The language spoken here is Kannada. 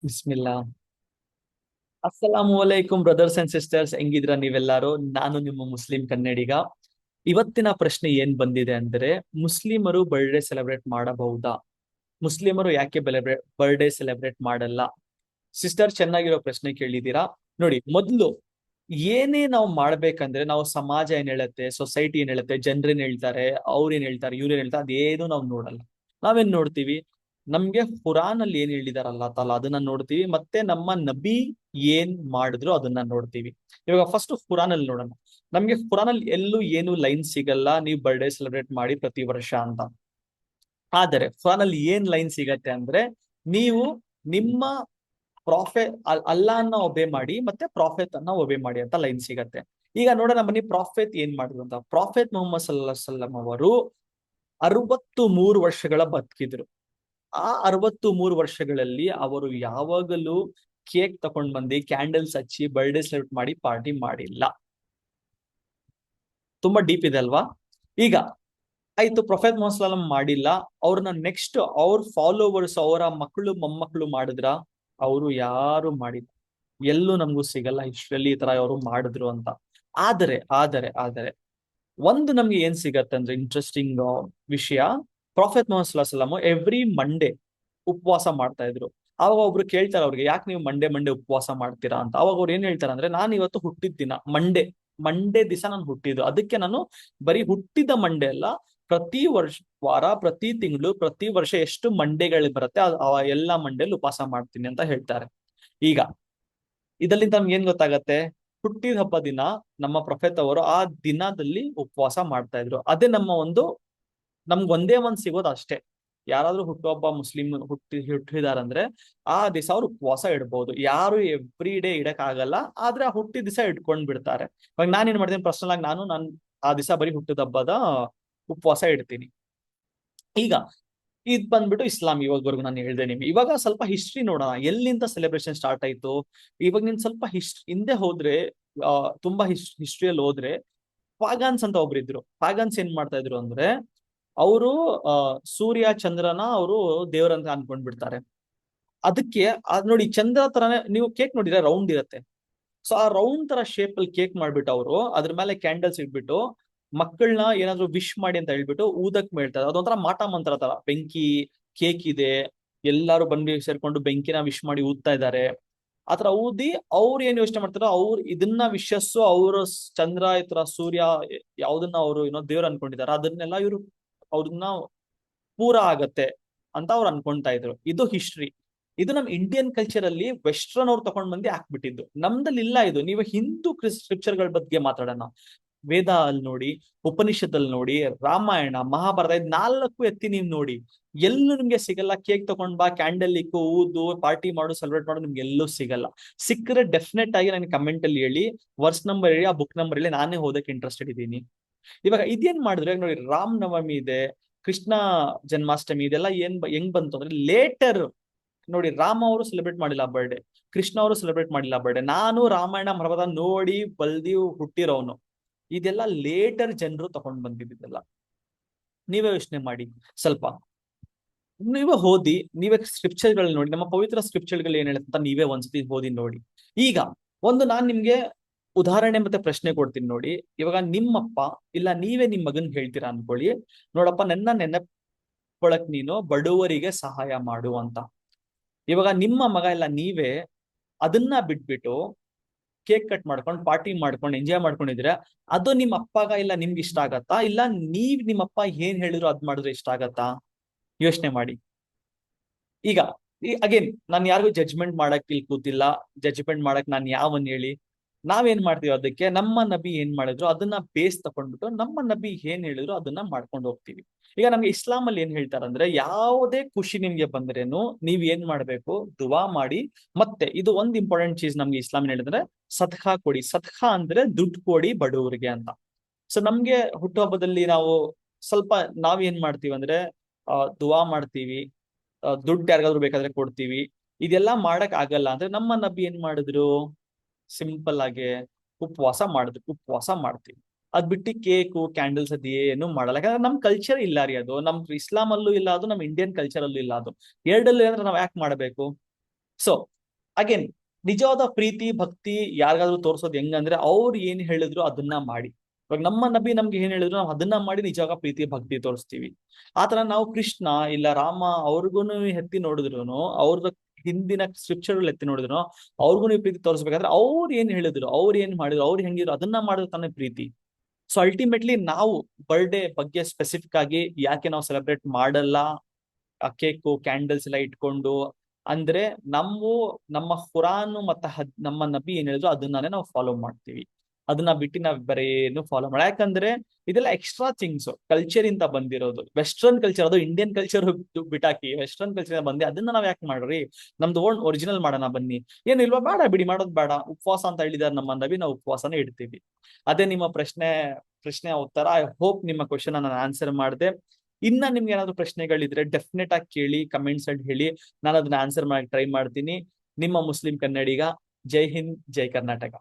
ಬಿಸ್ಮಿಲ್ಲಾ. ಅಸ್ಸಲಾಮು ಅಲೈಕುಂ ಬ್ರದರ್ಸ್ ಅಂಡ್ ಸಿಸ್ಟರ್ಸ್, ಹೆಂಗಿದ್ರ ನೀವೆಲ್ಲಾರು? ನಾನು ನಿಮ್ಮ ಮುಸ್ಲಿಂ ಕನ್ನಡಿಗ. ಇವತ್ತಿನ ಪ್ರಶ್ನೆ ಏನ್ ಬಂದಿದೆ ಅಂದ್ರೆ, ಮುಸ್ಲಿಮರು ಬರ್ಡೇ ಸೆಲೆಬ್ರೇಟ್ ಮಾಡಬಹುದಾ? ಮುಸ್ಲಿಮರು ಯಾಕೆ ಬರ್ಡೇ ಸೆಲೆಬ್ರೇಟ್ ಮಾಡಲ್ಲ? ಸಿಸ್ಟರ್, ಚೆನ್ನಾಗಿರೋ ಪ್ರಶ್ನೆ ಕೇಳಿದೀರಾ. ನೋಡಿ, ಮೊದ್ಲು ಏನೇ ನಾವು ಮಾಡ್ಬೇಕಂದ್ರೆ, ನಾವು ಸಮಾಜ ಏನ್ ಹೇಳುತ್ತೆ, ಸೊಸೈಟಿ ಏನ್ ಹೇಳುತ್ತೆ, ಜನರೇನ್ ಹೇಳ್ತಾರೆ, ಅವ್ರೇನ್ ಹೇಳ್ತಾರೆ, ಇವ್ರೇನ್ ಹೇಳ್ತಾರೆ, ಅದೇನು ನಾವು ನೋಡಲ್ಲ. ನಾವೇನ್ ನೋಡ್ತೀವಿ? ನಮ್ಗೆ ಖುರಾನ್ ಅಲ್ಲಿ ಏನ್ ಹೇಳಿದಾರೆ ಅಲ್ಲಾ ತಾಲ ಅದನ್ನ ನೋಡ್ತೀವಿ, ಮತ್ತೆ ನಮ್ಮ ನಬಿ ಏನ್ ಮಾಡಿದ್ರು ಅದನ್ನ ನೋಡ್ತೀವಿ. ಇವಾಗ ಫಸ್ಟ್ ಖುರಾನ್ ಅಲ್ಲಿ ನೋಡೋಣ. ನಮ್ಗೆ ಖುರಾನ್ ಅಲ್ಲಿ ಎಲ್ಲೂ ಏನು ಲೈನ್ ಸಿಗಲ್ಲ, ನೀವು ಬರ್ಡೇ ಸೆಲೆಬ್ರೇಟ್ ಮಾಡಿ ಪ್ರತಿ ವರ್ಷ ಅಂತ. ಆದರೆ ಖುರಾನ್ ಅಲ್ಲಿ ಏನ್ ಲೈನ್ ಸಿಗತ್ತೆ ಅಂದ್ರೆ, ನೀವು ನಿಮ್ಮ ಪ್ರಾಫೆಟ್ ಅಲ್ಲಾಹನ್ನ ಒಬೆ ಮಾಡಿ ಮತ್ತೆ ಪ್ರಾಫೆಟ್ ಅನ್ನ ಒಬೆ ಮಾಡಿ ಅಂತ ಲೈನ್ ಸಿಗತ್ತೆ. ಈಗ ನೋಡೋಣ ಬನ್ನಿ, ಪ್ರಾಫೆಟ್ ಏನ್ ಮಾಡಿದ್ರು ಅಂತ. ಪ್ರಾಫೆಟ್ ಮೊಹಮ್ಮದ್ ಸಲ್ಲಲ್ಲಾಹು ಅವರು 63 ವರ್ಷಗಳ ಬದುಕಿದ್ರು. ಆ 63 ವರ್ಷಗಳಲ್ಲಿ ಅವರು ಯಾವಾಗಲೂ ಕೇಕ್ ತಕೊಂಡ್ ಬಂದು ಕ್ಯಾಂಡಲ್ಸ್ ಹಚ್ಚಿ ಬರ್ಡೇ ಸೆಲೆಬ್ರೇಟ್ ಮಾಡಿ ಪಾರ್ಟಿ ಮಾಡಿಲ್ಲ. ತುಂಬಾ ಡೀಪ್ ಇದೆ ಅಲ್ವಾ? ಈಗ ಆಯ್ತು, ಪ್ರೊಫೆಟ್ ಮೊಹಮ್ಮದ್ ಮಾಡಿಲ್ಲ. ಅವ್ರನ್ನ ನೆಕ್ಸ್ಟ್ ಅವ್ರ ಫಾಲೋವರ್ಸ್, ಅವರ ಮಕ್ಕಳು ಮೊಮ್ಮಕ್ಕಳು ಮಾಡಿದ್ರ? ಅವರು ಯಾರು ಮಾಡಿಲ್ಲ. ಎಲ್ಲೂ ನಮಗೂ ಸಿಗಲ್ಲ ಹಿಸ್ಟ್ರಿಯಲ್ಲಿ ಈ ತರ ಅವರು ಮಾಡಿದ್ರು ಅಂತ. ಆದರೆ ಒಂದು ನಮ್ಗೆ ಏನ್ ಸಿಗತ್ತೆ ಅಂದ್ರೆ, ಇಂಟ್ರೆಸ್ಟಿಂಗ್ ವಿಷಯ. ಪ್ರಾಫೆಟ್ ಮೊಹಮ್ಮದ್ ಸಲಾಮ್ ಎವ್ರಿ ಮಂಡೇ ಉಪವಾಸ ಮಾಡ್ತಾ ಇದ್ರು. ಅವಾಗ ಒಬ್ರು ಕೇಳ್ತಾರೆ ಅವ್ರಿಗೆ, ಯಾಕೆ ನೀವು ಮಂಡೇ ಮಂಡೇ ಉಪವಾಸ ಮಾಡ್ತೀರಾ ಅಂತ. ಅವಾಗ ಅವ್ರು ಏನ್ ಹೇಳ್ತಾರೆ ಅಂದ್ರೆ, ನಾನು ಇವತ್ತು ಹುಟ್ಟಿದ ದಿನ ಮಂಡೇ, ಮಂಡೇ ದಿವಸ ನಾನು ಹುಟ್ಟಿದ್ದು, ಅದಕ್ಕೆ ನಾನು ಬರೀ ಹುಟ್ಟಿದ ಮಂಡೇ ಅಲ್ಲ, ಪ್ರತಿ ವರ್ಷ, ವಾರ, ಪ್ರತಿ ತಿಂಗಳು, ಪ್ರತಿ ವರ್ಷ ಎಷ್ಟು ಮಂಡೇಗಳು ಬರುತ್ತೆ ಆ ಎಲ್ಲಾ ಮಂಡೇಲಿ ಉಪವಾಸ ಮಾಡ್ತೀನಿ ಅಂತ ಹೇಳ್ತಾರೆ. ಈಗ ಇದರಿಂದ ನಮ್ಗೆ ಏನ್ ಗೊತ್ತಾಗತ್ತೆ? ಹುಟ್ಟಿದ ಹಬ್ಬ ದಿನ ನಮ್ಮ ಪ್ರೊಫೆಟ್ ಅವರು ಆ ದಿನದಲ್ಲಿ ಉಪವಾಸ ಮಾಡ್ತಾ ಇದ್ರು. ಅದೇ ನಮ್ಮ ಒಂದು, ನಮ್ಗೆ ಒಂದೇ ಒಂದ್ ಸಿಗೋದು ಅಷ್ಟೇ. ಯಾರಾದ್ರೂ ಹುಟ್ಟುಹಬ್ಬ ಮುಸ್ಲಿಂ ಹುಟ್ಟಿದಾರಂದ್ರೆ ಆ ದಿವಸ ಅವ್ರು ಉಪವಾಸ ಇಡ್ಬೋದು. ಯಾರು ಎವ್ರಿ ಡೇ ಇಡಕ್ ಆಗಲ್ಲ, ಆದ್ರೆ ಆ ಹುಟ್ಟಿದ ದಿವಸ ಇಟ್ಕೊಂಡ್ ಬಿಡ್ತಾರೆ. ಇವಾಗ ನಾನು ಏನ್ ಮಾಡ್ತೀನಿ, ಪರ್ಸನಲ್ ಆಗಿ ನಾನು ಆ ದಿವಸ ಬರೀ ಹುಟ್ಟಿದ ಹಬ್ಬದ ಉಪವಾಸ ಇಡ್ತೀನಿ. ಈಗ ಇದ್ ಬಂದ್ಬಿಟ್ಟು ಇಸ್ಲಾಂ. ಇವಾಗವರೆಗೂ ನಾನು ಹೇಳ್ದೆ ನಿಮ್ಗೆ. ಇವಾಗ ಸ್ವಲ್ಪ ಹಿಸ್ಟ್ರಿ ನೋಡೋಣ, ಎಲ್ಲಿಂದ ಸೆಲೆಬ್ರೇಷನ್ ಸ್ಟಾರ್ಟ್ ಆಯ್ತು. ಇವಾಗ ನೀನ್ ಸ್ವಲ್ಪ ಹಿಂದೆ ಹೋದ್ರೆ, ತುಂಬಾ ಹಿಸ್ಟ್ರಿಯಲ್ಲಿ ಹೋದ್ರೆ, ಪಾಗನ್ಸ್ ಅಂತ ಒಬ್ರು ಇದ್ರು. ಪಾಗನ್ಸ್ ಏನ್ ಮಾಡ್ತಾ ಇದ್ರು ಅಂದ್ರೆ, ಅವರು ಸೂರ್ಯ ಚಂದ್ರನ ಅವರು ದೇವರಂತ ಅನ್ಕೊಂಡ್ಬಿಡ್ತಾರೆ. ಅದಕ್ಕೆ ನೋಡಿ, ಚಂದ್ರ ತರನೇ ನೀವು ಕೇಕ್ ನೋಡಿದ್ರೆ ರೌಂಡ್ ಇರತ್ತೆ. ಸೊ ಆ ರೌಂಡ್ ತರ ಶೇಪ್ ಅಲ್ಲಿ ಕೇಕ್ ಮಾಡ್ಬಿಟ್ಟು ಅವರು ಅದ್ರ ಮೇಲೆ ಕ್ಯಾಂಡಲ್ಸ್ ಇಟ್ಬಿಟ್ಟು ಮಕ್ಕಳನ್ನ ಏನಾದ್ರು ವಿಶ್ ಮಾಡಿ ಅಂತ ಹೇಳ್ಬಿಟ್ಟು ಊದಕ್ ಹೇಳ್ತಾರೆ. ಅದೊಂಥರ ಮಾಟ ಮಂತ್ರ ತರ. ಬೆಂಕಿ, ಕೇಕ್ ಇದೆ, ಎಲ್ಲಾರು ಬಂದು ಸೇರ್ಕೊಂಡು ಬೆಂಕಿನ ವಿಶ್ ಮಾಡಿ ಊದ್ತಾ ಇದ್ದಾರೆ. ಆತರ ಊದಿ ಅವ್ರು ಏನ್ ಯೋಚನೆ ಮಾಡ್ತಾರೋ, ಅವ್ರು ಇದನ್ನ ವಿಶಸ್ಸು, ಅವರು ಚಂದ್ರ ಈ ತರ ಸೂರ್ಯ ಯಾವ್ದನ್ನ ಅವರು ಏನೋ ದೇವ್ರು ಅನ್ಕೊಂಡಿದಾರ, ಅದನ್ನೆಲ್ಲ ಇವ್ರು ಅವ್ರನ್ನ ಪೂರ ಆಗತ್ತೆ ಅಂತ ಅವ್ರು ಅನ್ಕೊಂತಾ ಇದ್ರು. ಇದು ಹಿಸ್ಟ್ರಿ. ಇದು ನಮ್ ಇಂಡಿಯನ್ ಕಲ್ಚರ್ ಅಲ್ಲಿ ವೆಸ್ಟರ್ನ್ ಅವ್ರು ತಗೊಂಡ್ ಬಂದು ಹಾಕ್ಬಿಟ್ಟಿದ್ದು. ನಮ್ದಲ್ಲಿ ಇಲ್ಲ ಇದು. ನೀವು ಹಿಂದೂ ಸ್ಕ್ರಿಪ್ಚರ್ ಗಳ ಬಗ್ಗೆ ಮಾತಾಡೋಣ. ವೇದ ಅಲ್ಲಿ ನೋಡಿ, ಉಪನಿಷತ್ತಲ್ಲಿ ನೋಡಿ, ರಾಮಾಯಣ, ಮಹಾಭಾರತ, ಇದ್ ನಾಲ್ಕು ಎತ್ತಿ ನೀವ್ ನೋಡಿ, ಎಲ್ಲೂ ನಿಮ್ಗೆ ಸಿಗಲ್ಲ. ಕೇಕ್ ತಗೊಂಡ್ ಬಾ, ಕ್ಯಾಂಡಲ್ ಇಕ್ಕು, ಊದು, ಪಾರ್ಟಿ ಮಾಡು, ಸೆಲೆಬ್ರೇಟ್ ಮಾಡು, ನಿಮ್ಗೆ ಎಲ್ಲೂ ಸಿಗಲ್ಲ. ಸಿಕ್ಕರೆ ಡೆಫಿನೆಟ್ ಆಗಿ ನನಗೆ ಕಮೆಂಟ್ ಅಲ್ಲಿ ಹೇಳಿ, ವರ್ಸ್ ನಂಬರ್ ಹೇಳಿ, ಆ ಬುಕ್ ನಂಬರ್ ಹೇಳಿ, ನಾನೇ ಓದಕ್ಕೆ ಇಂಟ್ರೆಸ್ಟೆಡ್ ಇದ್ದೀನಿ. ಇವಾಗ ಇದೇನ್ ಮಾಡಿದ್ರೆ ನೋಡಿ, ರಾಮ್ ನವಮಿ ಇದೆ, ಕೃಷ್ಣ ಜನ್ಮಾಷ್ಟಮಿ, ಇದೆಲ್ಲ ಹೆಂಗ್ ಬಂತು ಅಂದ್ರೆ ಲೇಟರ್. ನೋಡಿ, ರಾಮ ಅವರು ಸೆಲೆಬ್ರೇಟ್ ಮಾಡಿಲ್ಲ ಬರ್ಡೇ, ಕೃಷ್ಣ ಅವರು ಸೆಲೆಬ್ರೇಟ್ ಮಾಡಿಲ್ಲ ಬರ್ಡೇ. ನಾನು ರಾಮಾಯಣ ಮಹಾಭಾರತ ನೋಡಿ ಬಲ್ದಿ ಹುಟ್ಟಿರೋನು. ಇದೆಲ್ಲ ಲೇಟರ್ ಜನರು ತಗೊಂಡ್ ಬಂದಿದ್ದೆಲ್ಲ. ನೀವೇ ಯೋಚನೆ ಮಾಡಿ ಸ್ವಲ್ಪ. ನೀವೇ ಓದಿ, ನೀವೇ ಸ್ಕ್ರಿಪ್ಚರ್ಗಳು ನೋಡಿ, ನಮ್ಮ ಪವಿತ್ರ ಸ್ಕ್ರಿಪ್ಚರ್ಗಳು ಏನ್ ಹೇಳುತ್ತೆ ಅಂತ ನೀವೇ ಒಂದ್ಸತಿ ಓದಿ ನೋಡಿ. ಈಗ ಒಂದು ನಾನ್ ನಿಮ್ಗೆ ಉದಾಹರಣೆ ಮತ್ತೆ ಪ್ರಶ್ನೆ ಕೊಡ್ತೀನಿ ನೋಡಿ. ಇವಾಗ ನಿಮ್ಮಪ್ಪ ಇಲ್ಲ ನೀವೇ ನಿಮ್ ಮಗನ್ ಹೇಳ್ತೀರಾ ಅನ್ಕೊಳ್ಳಿ, ನೋಡಪ್ಪ, ನನ್ನ ನೆನಪೊಳಕ್ ನೀನು ಬಡವರಿಗೆ ಸಹಾಯ ಮಾಡು ಅಂತ. ಇವಾಗ ನಿಮ್ಮ ಮಗ ಇಲ್ಲ ನೀವೇ ಅದನ್ನ ಬಿಟ್ಬಿಟ್ಟು ಕೇಕ್ ಕಟ್ ಮಾಡ್ಕೊಂಡು ಪಾರ್ಟಿ ಮಾಡ್ಕೊಂಡು ಎಂಜಾಯ್ ಮಾಡ್ಕೊಂಡಿದ್ರೆ, ಅದು ನಿಮ್ಮ ಅಪ್ಪಗ ಇಲ್ಲ ನಿಮ್ಗೆ ಇಷ್ಟ ಆಗತ್ತಾ? ಇಲ್ಲ ನೀವ್ ನಿಮ್ಮಪ್ಪ ಏನ್ ಹೇಳಿದ್ರು ಅದ್ ಮಾಡಿದ್ರೆ ಇಷ್ಟ ಆಗತ್ತಾ? ಯೋಚನೆ ಮಾಡಿ. ಈಗ ಅಗೇನ್, ನಾನು ಯಾರಿಗೂ ಜಡ್ಜ್ಮೆಂಟ್ ಮಾಡಕ್ ಇಲ್ಲಿ ಕೂತಿಲ್ಲ. ಜಡ್ಜ್ಮೆಂಟ್ ಮಾಡಕ್ ನಾನು ಯಾವನ್ ಹೇಳಿ? ನಾವೇನ್ ಮಾಡ್ತೀವಿ, ಅದಕ್ಕೆ ನಮ್ಮ ನಬಿ ಏನ್ ಮಾಡಿದ್ರು ಅದನ್ನ ಬೇಸ್ ತಕೊಂಡ್ಬಿಟ್ಟು ನಮ್ಮ ನಬಿ ಏನ್ ಹೇಳಿದ್ರು ಅದನ್ನ ಮಾಡ್ಕೊಂಡು ಹೋಗ್ತೀವಿ. ಈಗ ನಮ್ಗೆ ಇಸ್ಲಾಂ ಅಲ್ಲಿ ಏನ್ ಹೇಳ್ತಾರಂದ್ರೆ, ಯಾವುದೇ ಖುಷಿ ನಿಮ್ಗೆ ಬಂದ್ರೇನು ನೀವ್ ಏನ್ ಮಾಡ್ಬೇಕು, ದುವಾ ಮಾಡಿ. ಮತ್ತೆ ಇದು ಒಂದ್ ಇಂಪಾರ್ಟೆಂಟ್ ಚೀಸ್ ನಮ್ಗೆ ಇಸ್ಲಾಂ ಹೇಳಿದ್ರೆ, ಸದ್ಕಾ ಕೊಡಿ. ಸದ್ಕಾ ಅಂದ್ರೆ ದುಡ್ಡು ಕೊಡಿ ಬಡವರಿಗೆ ಅಂತ. ಸೊ ನಮ್ಗೆ ಹುಟ್ಟುಹಬ್ಬದಲ್ಲಿ ನಾವು ಸ್ವಲ್ಪ ನಾವ್ ಏನ್ ಮಾಡ್ತೀವಿ ಅಂದ್ರೆ, ದುವಾ ಮಾಡ್ತೀವಿ, ದುಡ್ಡು ಯಾರಿಗಾದ್ರು ಬೇಕಾದ್ರೆ ಕೊಡ್ತೀವಿ. ಇದೆಲ್ಲಾ ಮಾಡಕ್ ಆಗಲ್ಲ ಅಂದ್ರೆ ನಮ್ಮ ನಬಿ ಏನ್ ಮಾಡಿದ್ರು? ಸಿಂಪಲ್ ಆಗಿ ಉಪವಾಸ ಮಾಡ್ತೀವಿ. ಅದ್ ಬಿಟ್ಟು ಕೇಕು, ಕ್ಯಾಂಡಲ್ಸ್ ಅದ್ ಏನು ಮಾಡಲ್ಲ. ಯಾಕಂದ್ರೆ ನಮ್ ಕಲ್ಚರ್ ಇಲ್ಲ ರೀ ಅದು. ನಮ್ ಇಸ್ಲಾಂ ಅಲ್ಲೂ ಇಲ್ಲ ಅದು, ನಮ್ ಇಂಡಿಯನ್ ಕಲ್ಚರ್ ಅಲ್ಲೂ ಇಲ್ಲ ಅದು. ಎರಡಲ್ಲೂ ಅಂದ್ರೆ ನಾವ್ ಯಾಕೆ ಮಾಡ್ಬೇಕು? ಸೊ ಅಗೇನ್, ನಿಜವಾದ ಪ್ರೀತಿ ಭಕ್ತಿ ಯಾರಿಗಾದ್ರೂ ತೋರ್ಸೋದು ಹೆಂಗಂದ್ರೆ ಅವ್ರು ಏನ್ ಹೇಳಿದ್ರು ಅದನ್ನ ಮಾಡಿ. ಇವಾಗ ನಮ್ಮ ನಬಿ ನಮ್ಗೆ ಏನ್ ಹೇಳಿದ್ರು ನಾವು ಅದನ್ನ ಮಾಡಿ ನಿಜವಾಗ ಪ್ರೀತಿ ಭಕ್ತಿ ತೋರಿಸ್ತೀವಿ. ಆತರ ನಾವು ಕೃಷ್ಣ ಇಲ್ಲ ರಾಮ ಅವ್ರಿಗೂನು ಎತ್ತಿ ನೋಡಿದ್ರು, ಅವ್ರ ಹಿಂದಿನ ಸ್ಕ್ರಿಪ್ಚರ್ ಎತ್ತಿ ನೋಡಿದ್ರು, ಅವ್ರಿಗೂ ನೀವು ಪ್ರೀತಿ ತೋರಿಸ್ಬೇಕಾದ್ರೆ ಅವ್ರು ಏನ್ ಹೇಳಿದ್ರು, ಅವ್ರು ಏನ್ ಮಾಡಿದ್ರು, ಅವ್ರು ಹೆಂಗಿದ್ರು ಅದನ್ನ ಮಾಡಿದ್ರೆ ತಾನೇ ಪ್ರೀತಿ. ಸೊ ಅಲ್ಟಿಮೇಟ್ಲಿ ನಾವು ಬರ್ಡೇ ಬಗ್ಗೆ ಸ್ಪೆಸಿಫಿಕ್ ಆಗಿ ಯಾಕೆ ನಾವು ಸೆಲೆಬ್ರೇಟ್ ಮಾಡಲ್ಲ, ಆ ಕೇಕು ಕ್ಯಾಂಡಲ್ಸ್ ಎಲ್ಲ ಇಟ್ಕೊಂಡು, ಅಂದ್ರೆ ನಾವು ನಮ್ಮ ಖುರಾನ್ ಮತ್ತೆ ನಮ್ಮ ನಬಿ ಏನ್ ಹೇಳಿದ್ರು ಅದನ್ನೇ ನಾವು ಫಾಲೋ ಮಾಡ್ತೀವಿ. ಅದನ್ನ ಬಿಟ್ಟು ನಾವ್ ಬೇರೆ ಏನು ಫಾಲೋ ಮಾಡ, ಯಾಕಂದ್ರೆ ಇದೆಲ್ಲ ಎಕ್ಸ್ಟ್ರಾ ಥಿಂಗ್ಸ್ ಕಲ್ಚರ್ ಇಂದ ಬಂದಿರೋದು, ವೆಸ್ಟರ್ನ್ ಕಲ್ಚರ್, ಅದು ಇಂಡಿಯನ್ ಕಲ್ಚರ್ ಬಿಟ್ಟಾಕಿ ವೆಸ್ಟರ್ನ್ ಕಲ್ಚರ್ ಬಂದಿ ಅದನ್ನ ನಾವ್ ಯಾಕೆ ಮಾಡ್ರಿ, ನಮ್ದು ಓನ್ ಒರಿಜಿನಲ್ ಮಾಡೋಣ ಬನ್ನಿ. ಏನಿಲ್ವಾ, ಬೇಡ ಬಿಡಿ, ಮಾಡೋದ್ ಬೇಡ. ಉಪವಾಸ ಅಂತ ಹೇಳಿದಾರೆ ನಮ್ಮ ನಬಿ, ನಾವು ಉಪವಾಸನ ಇಡ್ತೀವಿ. ಅದೇ ನಿಮ್ಮ ಪ್ರಶ್ನೆ ಉತ್ತರ. ಐ ಹೋಪ್ ನಿಮ್ಮ ಕ್ವಶನ್ ನಾನು ಆನ್ಸರ್ ಮಾಡಿದೆ. ಇನ್ನ ನಿಮ್ಗೆ ಏನಾದ್ರು ಪ್ರಶ್ನೆಗಳಿದ್ರೆ ಡೆಫಿನೆಟ್ ಆಗಿ ಕೇಳಿ, ಕಮೆಂಟ್ಸ್ ಅಲ್ಲಿ ಹೇಳಿ, ನಾನು ಅದನ್ನ ಆನ್ಸರ್ ಮಾಡಕ್ ಟ್ರೈ ಮಾಡ್ತೀನಿ. ನಿಮ್ಮ ಮುಸ್ಲಿಂ ಕನ್ನಡಿಗ. ಜೈ ಹಿಂದ್, ಜೈ ಕರ್ನಾಟಕ.